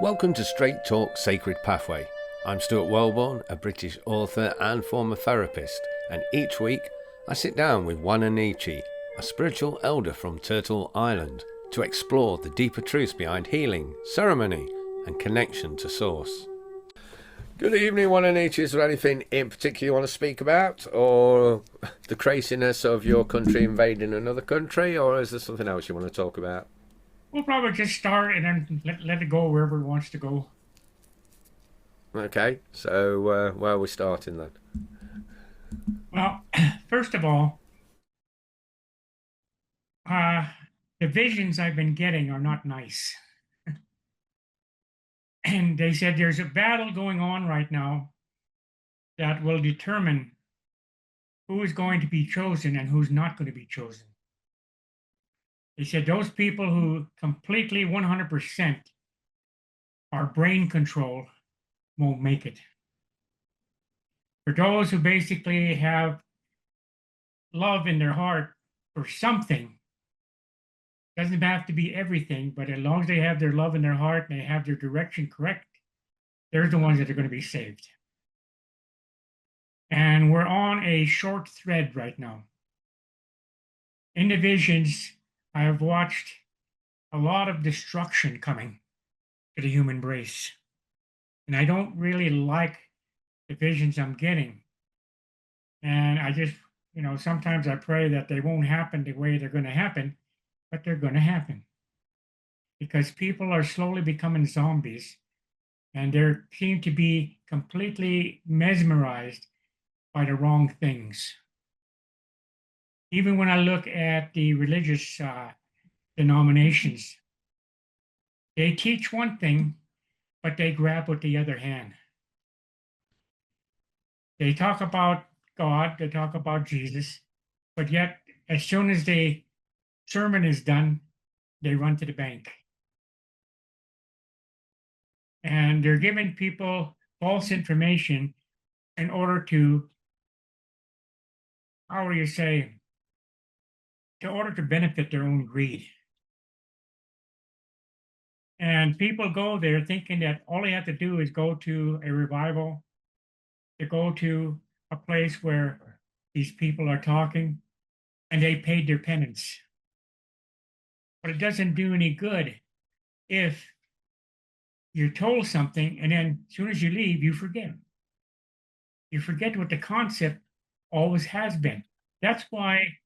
Welcome to Straight Talk Sacred Pathway. I'm Stuart Wellborn, a British author and former therapist, and each week I sit down with Juan Anichi, a spiritual elder from Turtle Island, to explore the deeper truths behind healing, ceremony, and connection to Source. Good evening, Juan Anichi. Is there anything in particular you want to speak about, or the craziness of your country invading another country, or is there something else you want to talk about? We'll probably just start and then let it go wherever it wants to go. Okay, so where are we starting then? Well, first of all, uh, the visions I've been getting are not nice. And they said there's a battle going on right now that will determine who is going to be chosen and who's not going to be chosen. They said those people who completely 100% are brain control won't make it. For those who basically have love in their heart for something, doesn't have to be everything, but as long as they have their love in their heart and they have their direction correct, they're the ones that are going to be saved. And we're on a short thread right now. In the visions, I have watched a lot of destruction coming to the human race. And I don't really like the visions I'm getting. And I just, sometimes I pray that they won't happen the way they're going to happen, but they're going to happen. Because people are slowly becoming zombies and they seem to be completely mesmerized by the wrong things. Even when I look at the religious denominations, they teach one thing, but they grab with the other hand. They talk about God, they talk about Jesus, but yet as soon as the sermon is done, they run to the bank. And they're giving people false information in order to, how do you say, in order to benefit their own greed. And people go there thinking that all they have to do is go to a revival, to go to a place where these people are talking, and they paid their penance. But it doesn't do any good if you're told something and then as soon as you leave, you forget. You forget what the concept always has been. That's why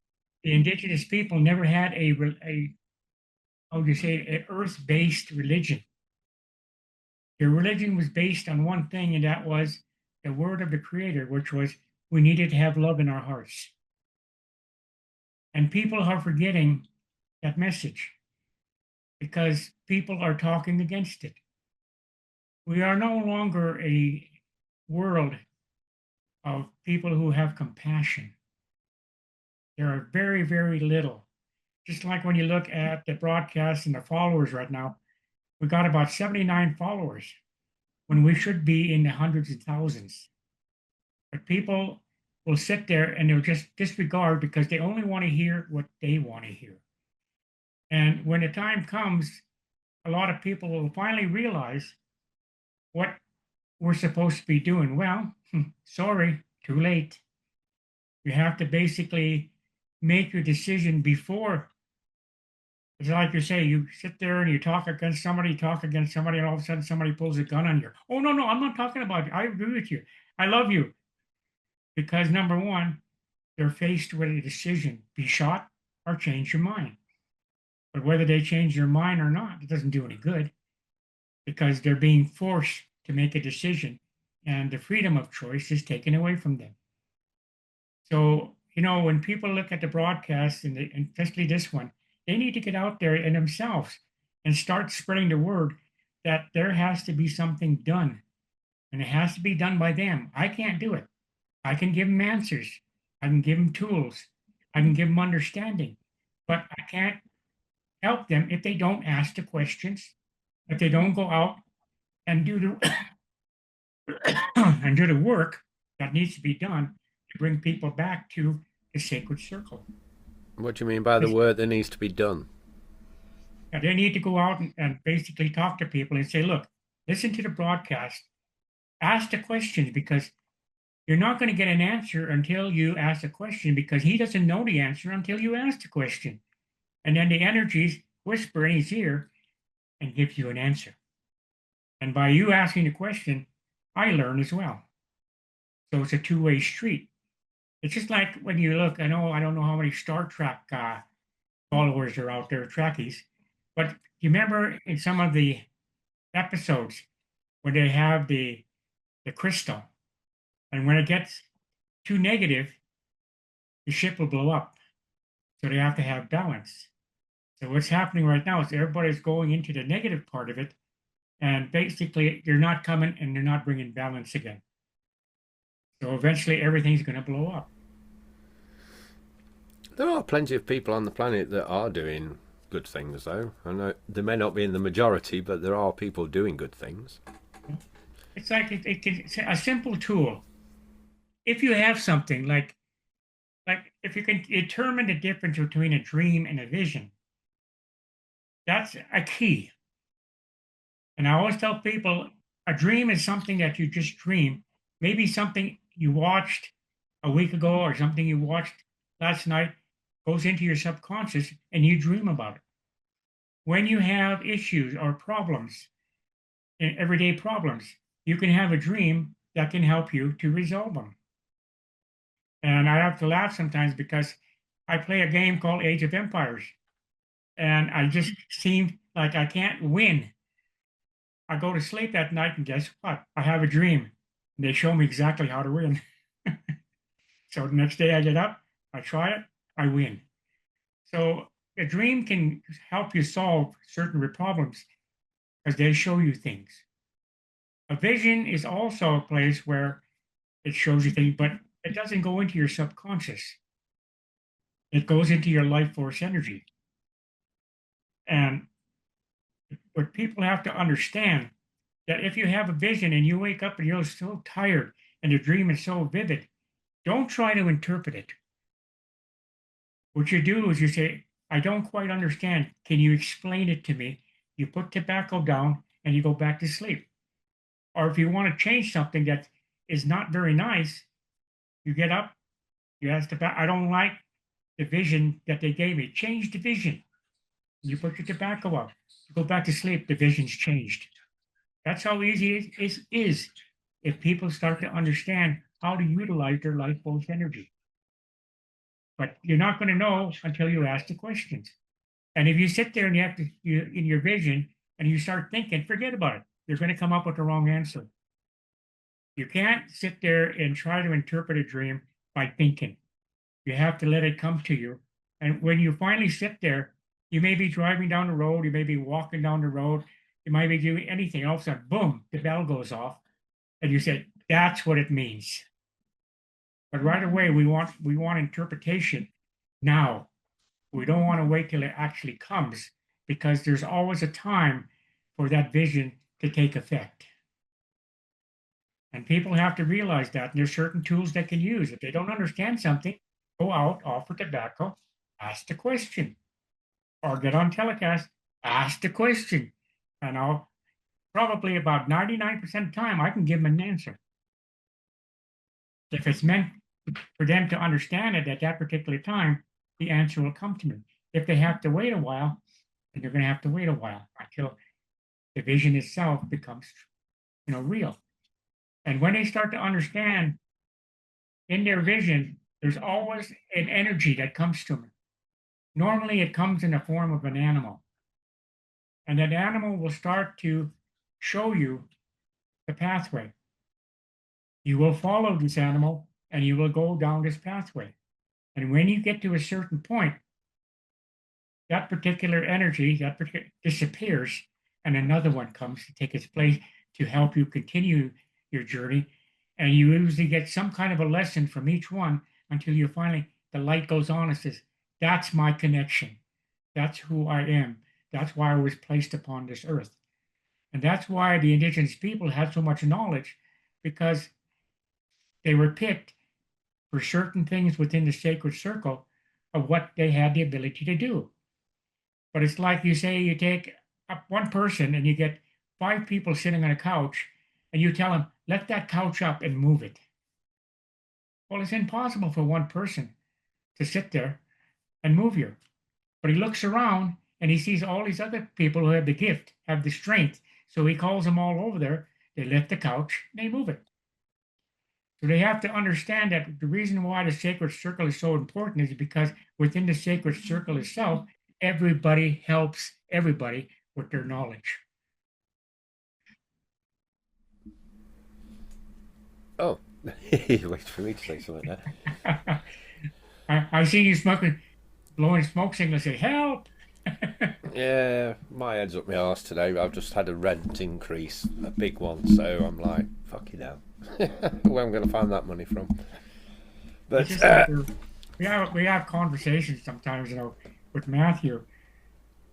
the indigenous people never had a how would you say, an earth-based religion. Their religion was based on one thing, and that was the word of the Creator, which was we needed to have love in our hearts. And people are forgetting that message because people are talking against it. We are no longer a world of people who have compassion. There are very, very little. Just like when you look at the broadcast and the followers right now, we got about 79 followers when we should be in the hundreds of thousands. But people will sit there and they'll just disregard because they only want to hear what they want to hear. And when the time comes, a lot of people will finally realize what we're supposed to be doing. Well, sorry, too late. You have to basically make your decision before. It's like you say, you sit there and you talk against somebody, and all of a sudden somebody pulls a gun on you. Oh, no, I'm not talking about you. I agree with you. I love you. Because number one, they're faced with a decision, be shot or change your mind. But whether they change their mind or not, it doesn't do any good because they're being forced to make a decision and the freedom of choice is taken away from them. So, when people look at the broadcast and especially this one, they need to get out there and themselves and start spreading the word that there has to be something done and it has to be done by them. I can't do it. I can give them answers. I can give them tools. I can give them understanding, but I can't help them if they don't ask the questions, if they don't go out and do the and do the work that needs to be done to bring people back to the sacred circle. What do you mean by the work that needs to be done? They need to go out and basically talk to people and say, look, listen to the broadcast, ask the questions, because you're not going to get an answer until you ask the question, because he doesn't know the answer until you ask the question. And then the energies whisper in his ear and give you an answer. And by you asking the question, I learn as well. So it's a two-way street. It's just like when you look, I don't know how many Star Trek followers are out there, Trekkies, but you remember in some of the episodes where they have the crystal, and when it gets too negative, the ship will blow up. So they have to have balance. So what's happening right now is everybody's going into the negative part of it, and basically you're not coming and they're not bringing balance again. So eventually everything's going to blow up. There are plenty of people on the planet that are doing good things, though. I know they may not be in the majority, but there are people doing good things. It's like it's a simple tool. If you have something like if you can determine the difference between a dream and a vision, that's a key. And I always tell people a dream is something that you just dream, maybe something you watched a week ago or something you watched last night goes into your subconscious and you dream about it. When you have issues or problems, everyday problems, you can have a dream that can help you to resolve them. And I have to laugh sometimes because I play a game called Age of Empires, and I just seem like I can't win. I go to sleep at night, and guess what? I have a dream. And they show me exactly how to win. So the next day I get up, I try it, I win. So a dream can help you solve certain problems because they show you things. A vision is also a place where it shows you things, but it doesn't go into your subconscious. It goes into your life force energy. And what people have to understand that if you have a vision and you wake up and you're so tired and the dream is so vivid, don't try to interpret it. What you do is you say, I don't quite understand. Can you explain it to me? You put tobacco down and you go back to sleep. Or if you want to change something that is not very nice, you get up, you ask I don't like the vision that they gave me. Change the vision. You put your tobacco up. You go back to sleep, the vision's changed. That's how easy it is if people start to understand how to utilize their life force energy. But you're not going to know until you ask the questions. And if you sit there and in your vision and you start thinking, forget about it. You're going to come up with the wrong answer. You can't sit there and try to interpret a dream by thinking. You have to let it come to you. And when you finally sit there, you may be driving down the road, you may be walking down the road, you might be doing anything. All of a sudden, boom, the bell goes off, and you say, "That's what it means." But right away, we want interpretation now. We don't want to wait till it actually comes, because there's always a time for that vision to take effect. And people have to realize that. And there's certain tools they can use. If they don't understand something, go out, offer tobacco, ask the question, or get on telecast, ask the question. And I'll probably about 99% of the time, I can give them an answer. If it's meant for them to understand it at that particular time, the answer will come to me. If they have to wait a while, then they're going to have to wait a while until the vision itself becomes, real. And when they start to understand in their vision, there's always an energy that comes to them. Normally, it comes in the form of an animal. And that animal will start to show you the pathway. You will follow this animal and you will go down this pathway. And when you get to a certain point, that particular energy disappears and another one comes to take its place to help you continue your journey. And you usually get some kind of a lesson from each one until you finally, the light goes on and says, that's my connection. That's who I am. That's why I was placed upon this earth. And that's why the indigenous people had so much knowledge, because they were picked for certain things within the sacred circle of what they had the ability to do. But it's like you say, you take up one person and you get 5 people sitting on a couch, and you tell them, let that couch up and move it. Well, it's impossible for one person to sit there and move you. But he looks around and he sees all these other people who have the gift, have the strength. So he calls them all over there. They lift the couch, and they move it. So they have to understand that the reason why the sacred circle is so important is because within the sacred circle itself, everybody helps everybody with their knowledge. Oh, wait for me to say something there. I see you smoking, blowing smoke signals. Say help. Yeah, my head's up my arse today. I've just had a rent increase, a big one, so I'm like, fucking hell. Where am I going to find that money from? It's But just like we have conversations sometimes, with Matthew,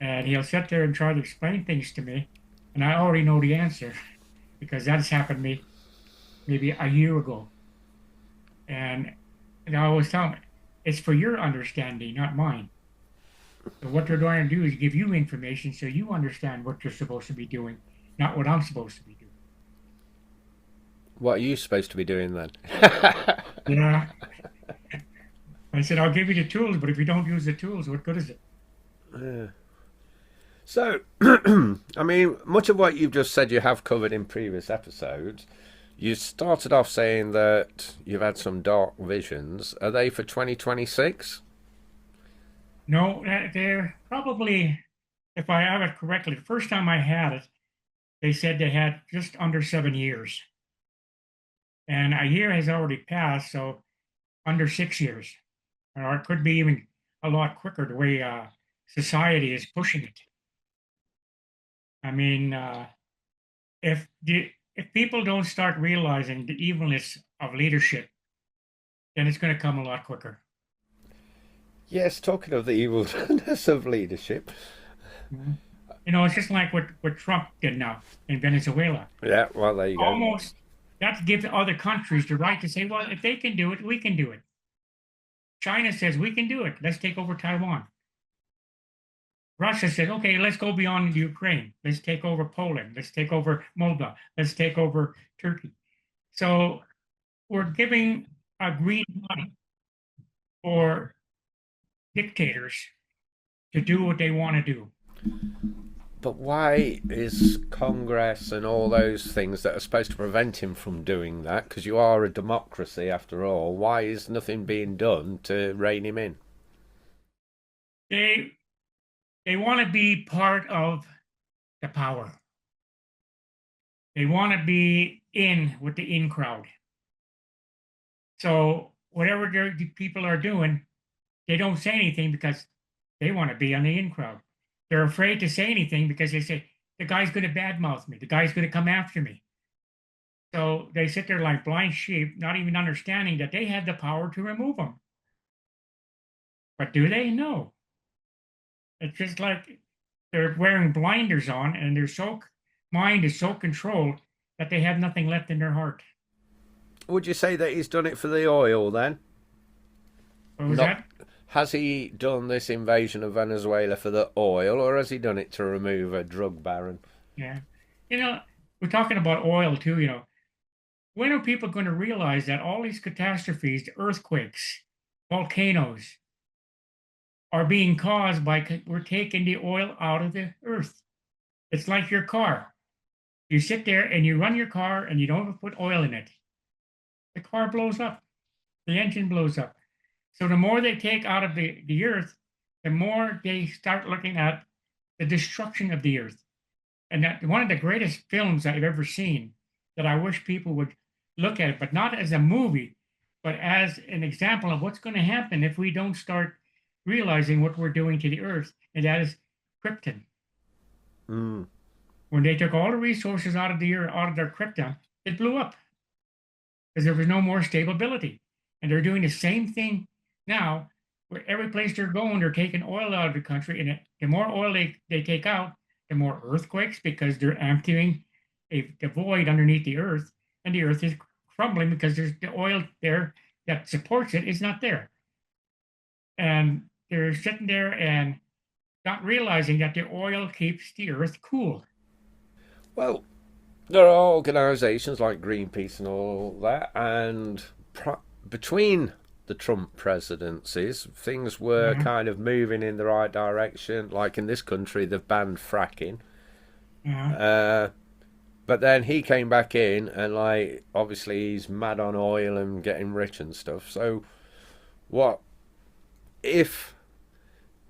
and he'll sit there and try to explain things to me, and I already know the answer because that's happened to me maybe a year ago. And I always tell him, it's for your understanding, not mine. So what they're going to do is give you information so you understand what you're supposed to be doing, not what I'm supposed to be doing. what are you supposed to be doing then? Yeah. I said, I'll give you the tools, but if you don't use the tools, what good is it? Yeah. So, I mean, much of what you've just said you have covered in previous episodes. You started off saying that you've had some dark visions. Are they for 2026? No, they're probably, if I have it correctly, the first time I had it, they said they had just under 7 years. And a year has already passed, so under 6 years. Or it could be even a lot quicker the way society is pushing it. I mean, if people don't start realizing the evilness of leadership, then it's going to come a lot quicker. Yes, talking of the evilness of leadership. Mhm. It's just like what Trump did now in Venezuela. Yeah, well, there you go. Almost that gives other countries the right to say, well, if they can do it, we can do it. China says we can do it. Let's take over Taiwan. Russia said, okay, let's go beyond Ukraine. Let's take over Poland. Let's take over Moldova. Let's take over Turkey. So we're giving a green light for dictators to do what they want to do. But why is Congress and all those things that are supposed to prevent him from doing that? Because you are a democracy after all. Why is nothing being done to rein him in? They they want to be part of the power. They want to be in with the in crowd. So whatever the people are doing, they don't say anything because they want to be on the in crowd. They're afraid to say anything because they say the guy's going to badmouth me. The guy's going to come after me. So they sit there like blind sheep, not even understanding that they have the power to remove them. But do they? No. It's just like they're wearing blinders on, and their mind is so controlled that they have nothing left in their heart. Would you say that he's done it for the oil then? What was Not that? Has he done this invasion of Venezuela for the oil, or has he done it to remove a drug baron? Yeah. We're talking about oil too. When are people going to realize that all these catastrophes, the earthquakes, volcanoes, are being caused by we're taking the oil out of the earth? It's like your car. You sit there and you run your car and you don't put oil in it. The car blows up. The engine blows up. So the more they take out of the earth, the more they start looking at the destruction of the earth. And that one of the greatest films I've ever seen that I wish people would look at it, but not as a movie, but as an example of what's going to happen if we don't start realizing what we're doing to the earth, and that is Krypton. Mm. When they took all the resources out of the earth, out of their Krypton, it blew up because there was no more stability. And they're doing the same thing now, where every place they're going, they're taking oil out of the country, and the more oil they take out, the more earthquakes because they're emptying the void underneath the earth, and the earth is crumbling because there's the oil there that supports it is not there. And they're sitting there and not realizing that the oil keeps the earth cool. Well, there are organisations like Greenpeace and all that, and between the Trump presidencies, things were Yeah, kind of moving in the right direction. Like in this country, they've banned fracking. yeah. Uh, but then he came back in, and like obviously he's mad on oil and getting rich and stuff. So what if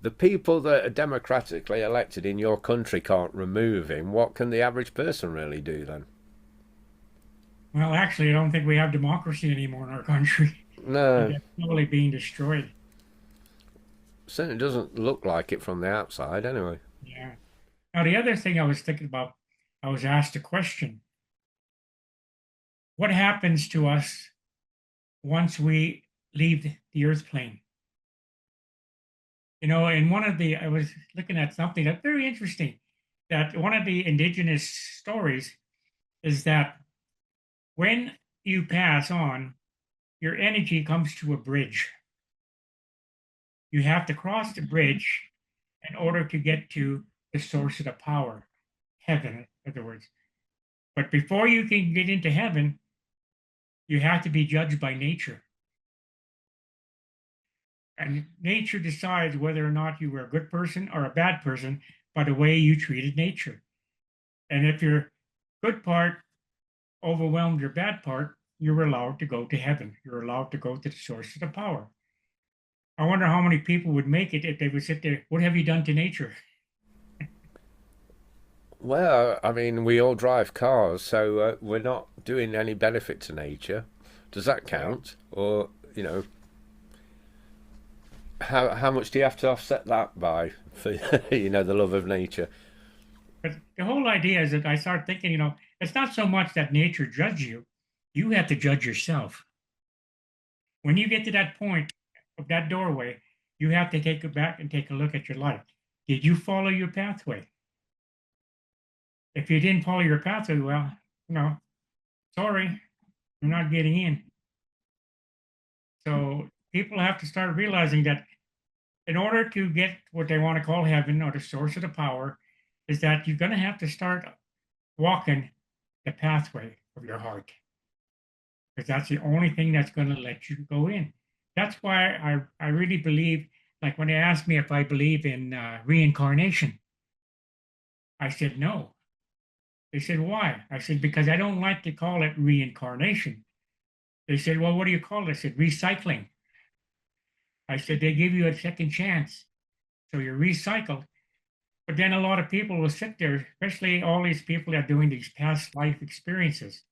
the people that are democratically elected in your country can't remove him? What can the average person really do then? Well, actually, I don't think we have democracy anymore in our country. No, It's slowly being destroyed. certainly doesn't look like it from the outside, anyway. Yeah. Now, the other thing I was thinking about, I was asked a question. What happens to us once we leave the earth plane? In one of I was looking at something that's very interesting, that one of the indigenous stories is that when you pass on, your energy comes to a bridge. You have to cross the bridge in order to get to the source of the power, heaven, in other words. But before you can get into heaven, you have to be judged by nature. And nature decides whether or not you were a good person or a bad person by the way you treated nature. And if your good part overwhelmed your bad part, you're allowed to go to heaven. You're allowed to go to the source of the power. I wonder how many people would make it if they would sit there. What have you done to nature? Well, I mean, we all drive cars, so we're not doing any benefit to nature. Does that Yeah. count? Or, how much do you have to offset that by for, the love of nature? But the whole idea is that I start thinking, it's not so much that nature judges you, you have to judge yourself. When you get to that point of that doorway, you have to take it back and take a look at your life. Did you follow your pathway? If you didn't follow your pathway, well, sorry, you're not getting in. So people have to start realizing that in order to get what they want to call heaven or the source of the power, is that you're going to have to start walking the pathway of your heart, because that's the only thing that's going to let you go in. That's why I really believe, like when they asked me if I believe in reincarnation, I said no. They said, why? I said, because I don't like to call it reincarnation. They said, well, what do you call it? I said, recycling. I said, they give you a second chance. So you're recycled. But then a lot of people will sit there, especially all these people that are doing these past life experiences.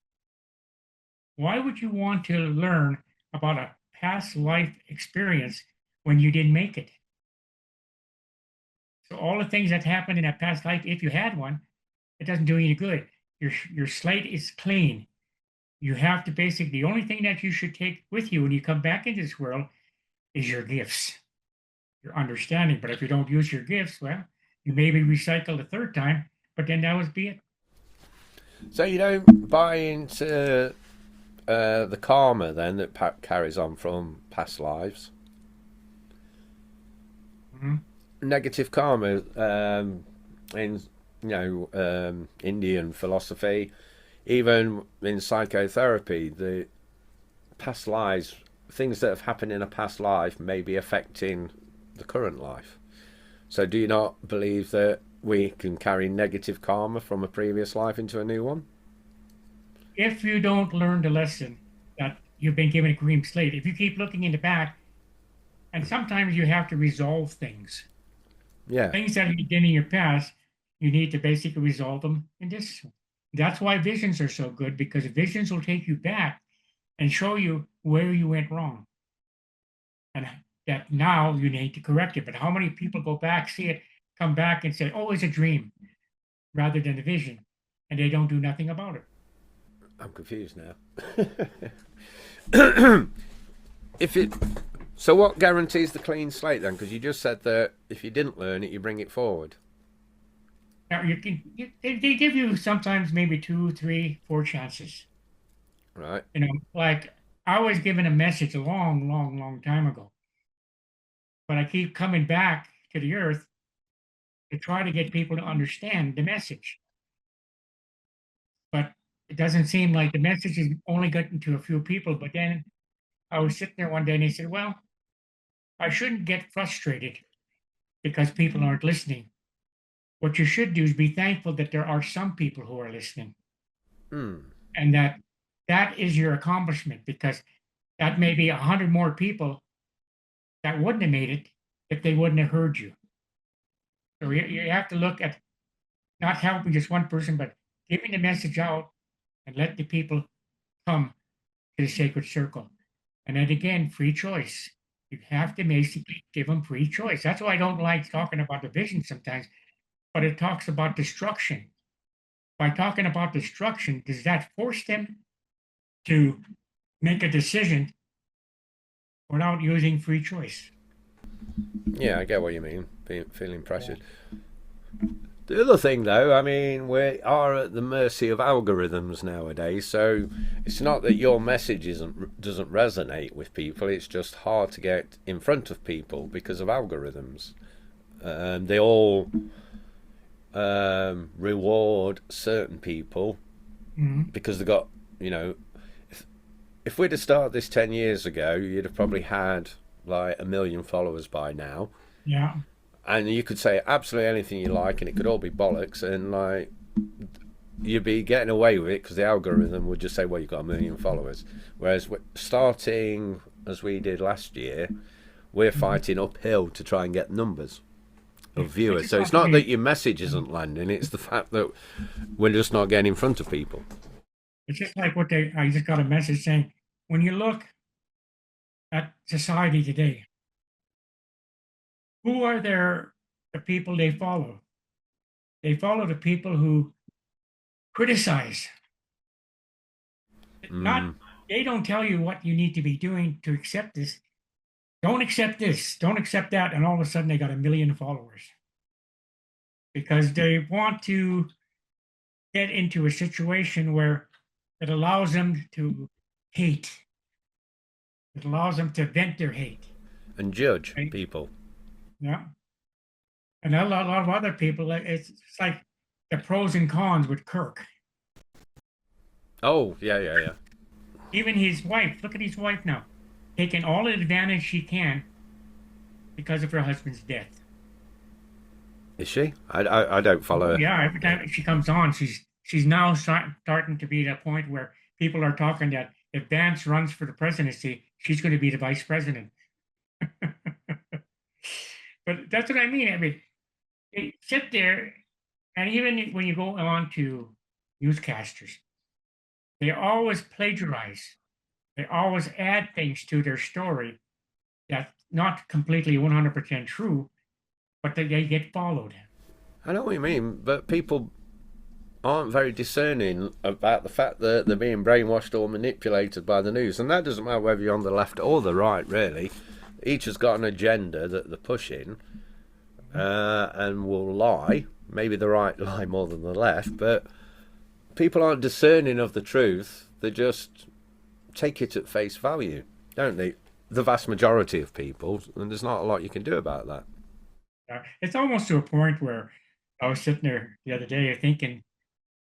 Why would you want to learn about a past life experience when you didn't make it? So all the things that happened in that past life, if you had one, it doesn't do you any good. Your slate is clean. You have to basically, the only thing that you should take with you when you come back into this world is your gifts, your understanding. But if you don't use your gifts, well, you may be recycled a third time, but then that would be it. So you don't buy into the karma then that carries on from past lives. Mhm. Negative karma in Indian philosophy, even in psychotherapy, the past lives, things that have happened in a past life may be affecting the current life. So do you not believe that we can carry negative karma from a previous life into a new one? If you don't learn the lesson that you've been given a green slate, if you keep looking in the back, and sometimes you have to resolve things. Yeah. Things that you did in your past, you need to basically resolve them in this. That's why visions are so good, because visions will take you back and show you where you went wrong, and that now you need to correct it. But how many people go back, see it, come back and say, oh, it's a dream rather than a vision, and they don't do nothing about it? I'm confused now. if it So what guarantees the clean slate then? Because you just said that if you didn't learn it, you bring it forward, Now they give you sometimes maybe two, three, four chances. right? Like I was given a message a long, long, long time ago, but I keep coming back to the earth to try to get people to understand the message. it doesn't seem like the message is only getting to a few people. But then I was sitting there one day and he said, well, I shouldn't get frustrated because people aren't listening. What you should do is be thankful that there are some people who are listening, Hmm. and that is your accomplishment, because that may be 100 more people that wouldn't have made it if they wouldn't have heard you. So you have to look at not helping just one person, but giving the message out and let the people come to the sacred circle. And then again, free choice. You have to basically give them free choice. That's why I don't like talking about the vision sometimes, but it talks about destruction. By talking about destruction, does that force them to make a decision without using free choice? Yeah, I get what you mean. Feeling pressured. The other thing, though, I mean, we are at the mercy of algorithms nowadays. So it's not that your message doesn't resonate with people. It's just hard to get in front of people because of algorithms. They all reward certain people Mhm. because they got, you know, if we'd have started this 10 years ago, you'd have probably had like 1 million followers by now. Yeah. And you could say absolutely anything you like, and it could all be bollocks, and like you'd be getting away with it because the algorithm would just say, "Well, you've got 1 million followers." Whereas starting as we did last year, we're Mhm. fighting uphill to try and get numbers of Which viewers. is So it's not that probably, your message isn't landing; it's the fact that we're just not getting in front of people. it's just like I just got a message saying, when you look at society today, who are the people they follow? They follow the people who criticize. Not, Mm. they don't tell you what you need to be doing to accept this. Don't accept this. Don't accept that. And all of a sudden they got 1 million followers because they want to get into a situation where it allows them to hate. It allows them to vent their hate. And judge Right? people. Yeah. And a lot of other people, it's like the pros and cons with Kirk. Oh yeah, yeah, yeah. Even his wife, look at his wife now, taking all the advantage she can because of her husband's death. Is she? I don't Oh follow. yeah, every time she comes on, she's now starting to be at a point where people are talking that if Vance runs for the presidency, she's going to be the vice president. But that's what I mean. I mean, they sit there, and even when you go on to newscasters, they always plagiarize. They always add things to their story that's not completely 100% true, but they get followed. I know what you mean, but people aren't very discerning about the fact that they're being brainwashed or manipulated by the news. And that doesn't matter whether you're on the left or the right, really. Each has got an agenda that they're pushing and will lie. Maybe the right lie more than the left, but people aren't discerning of the truth. They just take it at face value, don't they? The vast majority of people, and there's not a lot you can do about that. It's almost to a point where I was sitting there the other day thinking,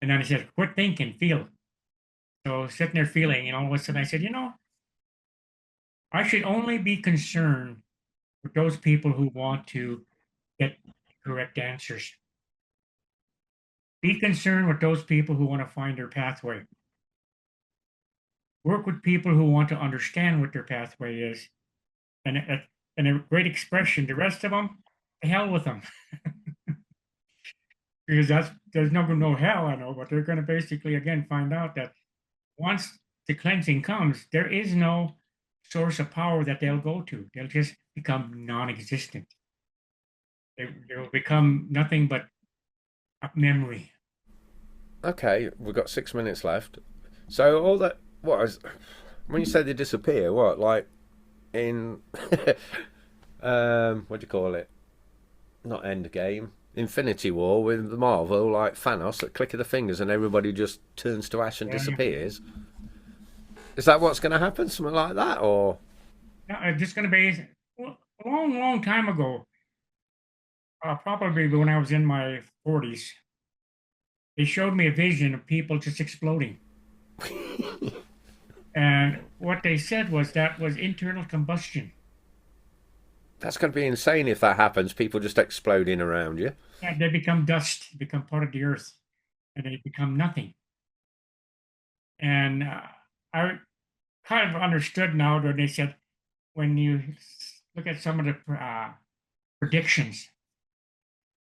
and then I said, quit thinking, feel. So sitting there feeling, and all of a sudden I said, I should only be concerned with those people who want to get correct answers. Be concerned with those people who want to find their pathway. Work with people who want to understand what their pathway is. And a great expression, the rest of them, the hell with them. Because there's no hell, I know, but they're going to basically, again, find out that once the cleansing comes, there is no source of power that they'll go to. They'll just become non-existent. They will become nothing but a memory. Okay, we've got 6 minutes left. So all that what is when you say they disappear? What like in what do you call it? Not End Game. Infinity War with the Marvel, like Thanos, at click of the fingers, and everybody just turns to ash and Yeah. disappears. Is that what's going to happen? Something like that, or Yeah, it's just going to be well, a long, long time ago, probably when I was in my 40s. They showed me a vision of people just exploding. And what they said was that was internal combustion. That's going to be insane if that happens. People just exploding around you. And they become dust, become part of the earth, and they become nothing. And I kind of understood now when they said when you look at some of the predictions,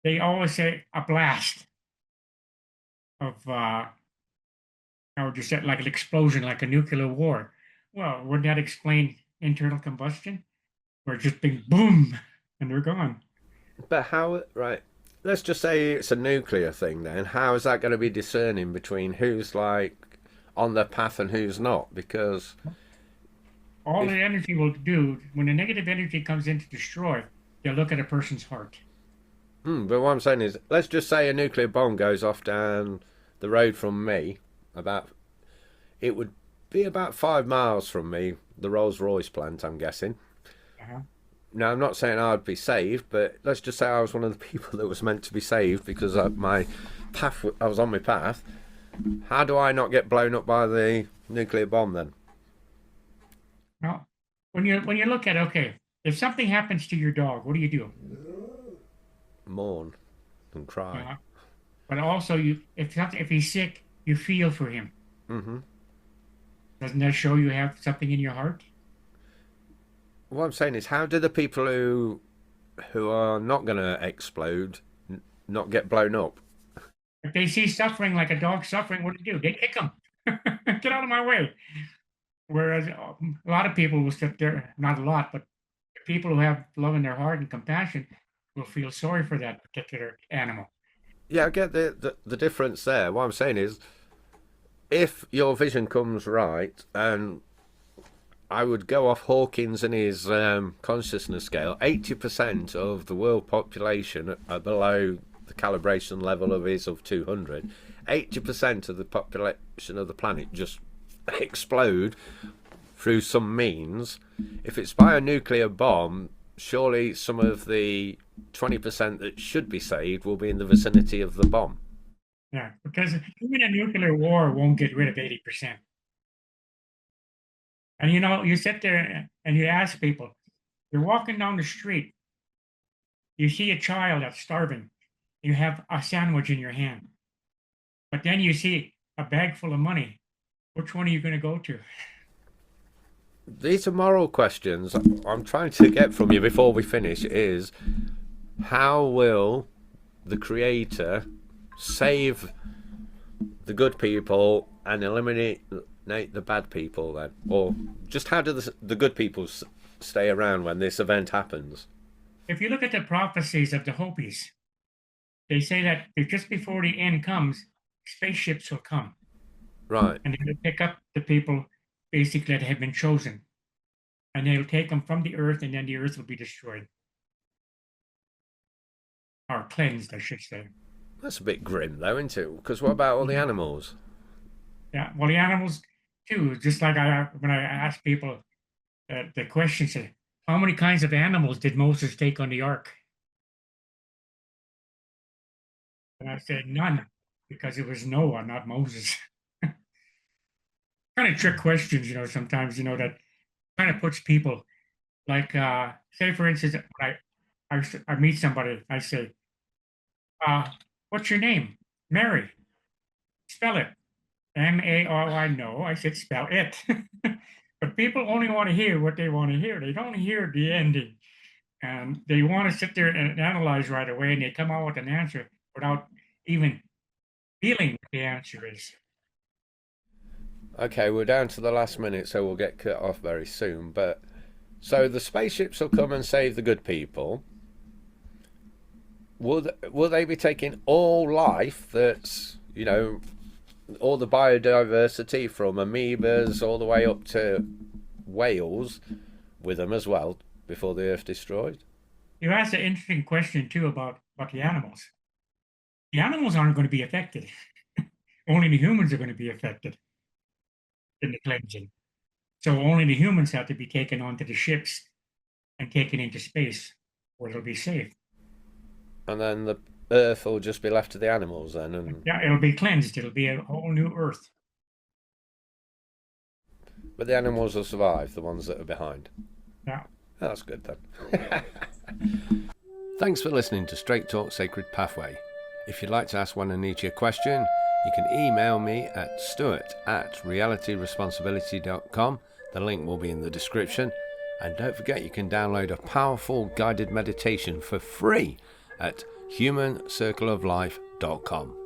they always say a blast of, or just said like an explosion, like a nuclear war. Well, would that explain internal combustion? Or just big boom, and they're gone. But how, right? Let's just say it's a nuclear thing then. How is that going to be discerning between who's like on the path and who's not? Because All if, the energy will do when the negative energy comes in to destroy, they'll look at a person's heart. but what I'm saying is, let's just say a nuclear bomb goes off down the road from me. About it would be about 5 miles from me, the Rolls Royce plant. I'm guessing. Uh-huh. Now, I'm not saying I'd be saved, but let's just say I was one of the people that was meant to be saved because my path, I was on my path. How do I not get blown up by the nuclear bomb then? Now, when you look at okay, if something happens to your dog, what do you do? Mourn and cry. Uh, but also, if he's sick, you feel for him. hmm Doesn't that show you have something in your heart? What I'm saying is, how do the people who are not going to explode not get blown up? If they see suffering like a dog suffering, what do? They kick him. Get out of my way. Whereas a lot of people will sit there, not a lot, but people who have love in their heart and compassion will feel sorry for that particular animal. Yeah, I get the difference there. What I'm saying is, if your vision comes right, and I would go off Hawkins and his consciousness scale, 80% of the world population are below the calibration level of his of 200. 80% of the population of the planet just explode through some means. If it's by a nuclear bomb, surely some of the 20% that should be saved will be in the vicinity of the bomb. Yeah, because even a nuclear war won't get rid of 80%. And you sit there and you ask people, you're walking down the street, you see a child that's starving, you have a sandwich in your hand, but then you see a bag full of money. Which one are you going to go to? These are moral questions I'm trying to get from you before we finish is how will the creator save the good people and eliminate the bad people then? Or just how do the good people stay around when this event happens? If you look at the prophecies of the Hopis, they say that just before the end comes, spaceships will come Right. and they'll pick up the people basically that have been chosen, and they'll take them from the earth, and then the earth will be destroyed or cleansed, I should say. That's a bit grim though, isn't it? Because what about all the Mhm. animals? Yeah, well, the animals too. Just like when I ask people the question, said, how many kinds of animals did Moses take on the ark? And I said none, because it was Noah, not Moses. Kind of trick questions, sometimes, that kind of puts people like, say, for instance, when I meet somebody, I say, uh, what's your name? Mary. Spell it. Mary. No, I said spell it. But people only want to hear what they want to hear. They don't hear the ending. And they want to sit there and analyze right away, and they come out with an answer without even feeling what the answer is. Okay, we're down to the last minute, so we'll get cut off very soon. But so the spaceships will come and save the good people. Will they be taking all life that's all the biodiversity from amoebas all the way up to whales with them as well before the Earth destroyed? You asked an interesting question too about the animals. The animals aren't going to be affected. Only the humans are going to be affected in the cleansing. So only the humans have to be taken onto the ships and taken into space where they'll be safe. And then the Earth will just be left to the animals then. And Yeah, it'll be cleansed. It'll be a whole new Earth. But the animals will survive, the ones that are behind. Yeah. That's good then. Thanks for listening to Straight Talk Sacred Pathway. If you'd like to ask one of Nietzsche a question, you can email me at stuart@realityresponsibility.com. The link will be in the description. And don't forget, you can download a powerful guided meditation for free at humancircleoflife.com.